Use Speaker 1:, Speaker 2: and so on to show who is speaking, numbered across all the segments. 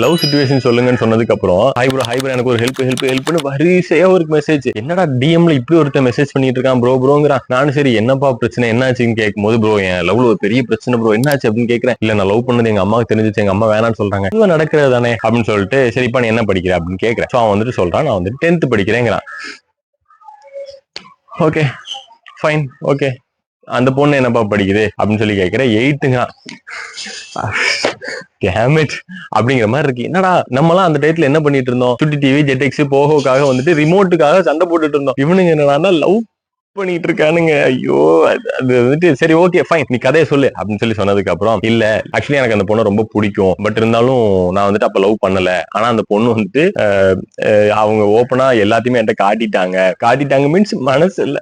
Speaker 1: Love situation சொல்லுங்கன்னு சொன்னதுக்கு அப்புறம் ஹை ப்ரோ எனக்கு ஒரு ஹெல்ப்னு வரிசையா ஒரு மெசேஜ். என்னடா டிஎம்ல இப்படி ஒருத்தர் மெசேஜ் பண்ணிட்டு இருக்கான் ப்ரோங்கிறான். நானும் சரி என்னப்பா பிரச்சனை என்னாச்சுன்னு கேட்கும் போது, ப்ரோ என் லவ்ல ஒரு பெரிய பிரச்சனை ப்ரோ, என்னாச்சு அப்படின்னு கேட்கிறேன். இல்ல நான் லவ் பண்ணது எங்க அம்மாவுக்கு தெரிஞ்சிச்சு, எங்க அம்மா வேணாம்னு சொல்றாங்க. இதுவா நடக்கிறது தானே அப்படின்னு சொல்லிட்டு, சரிப்பா நீ என்ன படிக்கிற அப்படின்னு கேட்கிறேன். அவன் வந்துட்டு சொல்றான், நான் வந்துட்டு 10th படிக்கிறேங்கிறான். Okay fine okay. அந்த பொண்ணு என்னப்பா படிக்குது அப்படின்னு சொல்லி கேட்கிறேன். 8ங்க. அப்படிங்கிற மாதிரி இருக்கு. என்னடா நம்மலாம் அந்த டைத்துல என்ன பண்ணிட்டு இருந்தோம், சுட்டி டிவி ஜெட்எக்ஸ் போகோக்காக வந்துட்டு ரிமோட்டுக்காக சண்டை போட்டுட்டு இருந்தோம். இவனுங்க என்னன்னா லவ் பண்ணிட்டு இருக்கானுங்க. ஐயோ அது வந்துட்டு சரி ஓகே ஃபைன் நீ கதையை சொல்லு அப்படின்னு சொல்லி சொன்னதுக்கு அப்புறம், இல்ல ஆக்சுவலி எனக்கு அந்த பொண்ணை ரொம்ப பிடிக்கும், பட் இருந்தாலும் நான் வந்துட்டு அப்ப லவ் பண்ணல. ஆனா அந்த பொண்ணு வந்துட்டு அவங்க ஓப்பனா எல்லாத்தையுமே என்கிட்ட காட்டிட்டாங்க மீன்ஸ் மனசு இல்ல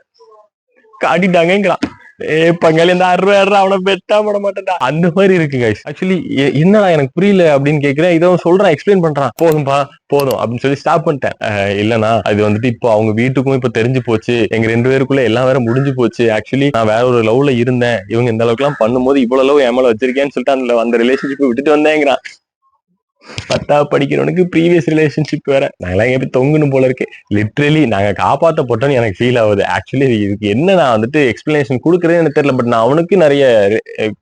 Speaker 1: காட்டிட்டாங்கிறான். பங்காளி அந்த 60 அவனை பெட்டா போட மாட்டேன்டா அந்த மாதிரி இருக்கு கைஸ். ஆக்சுவலி என்னடா எனக்கு புரியல அப்படின்னு கேட்கிறேன். இதை சொல்றான், எக்ஸ்பிளைன் பண்றான். போதும் அப்படின்னு சொல்லி ஸ்டாப் பண்ணிட்டேன். இல்லனா அது வந்துட்டு இப்போ அவங்க வீட்டுக்கும் இப்ப தெரிஞ்சு போச்சு, எங்க 2 பேருக்குள்ள எல்லாம் வேற முடிஞ்சு போச்சு. ஆக்சுவலி நான் வேற ஒரு லவ்ல இருந்தேன், இவங்க இந்த அளவுக்கு எல்லாம் பண்ணும்போது இவ்வளவு லவ் ஏமால வச்சிருக்கேன்னு சொல்லிட்டு அந்த ரிலேஷன்ஷிப் விட்டுட்டு வந்தேங்கிறான். 10th படிக்கிறவனுக்கு ப்ரீவியஸ் ரிலேஷன்ஷிப் வேற. நாங்களாம் எங்க போய் தொங்கணும் போல இருக்கு. லிட்ரலி நாங்க காப்பாற்றப்பட்டோம்னு எனக்கு ஃபீல் ஆகுது. ஆக்சுவலி இதுக்கு என்ன நான் வந்துட்டு எக்ஸ்பிளனேஷன் கொடுக்குறேன்னு எனக்கு தெரியல. பட் நான் அவனுக்கு நிறைய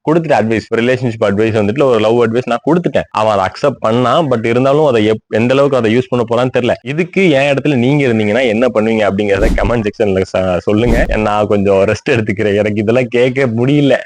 Speaker 1: கொடுத்துட்டேன் அட்வைஸ், ரிலேஷன்ஷிப் அட்வைஸ் வந்துட்டு ஒரு லவ் அட்வைஸ் நான் கொடுத்துட்டேன். அவன் அதை அக்செப்ட் பண்ணான். பட் இருந்தாலும் அதை எந்த அளவுக்கு அதை யூஸ் பண்ண போறான்னு தெரியல. இதுக்கு என் இடத்துல நீங்க இருந்தீங்கன்னா என்ன பண்ணுவீங்க அப்படிங்கறத கமெண்ட் செக்ஷன்ல சொல்லுங்க. நான் கொஞ்சம் ரெஸ்ட் எடுத்துக்கிறேன், எனக்கு இதெல்லாம் கேட்க முடியல.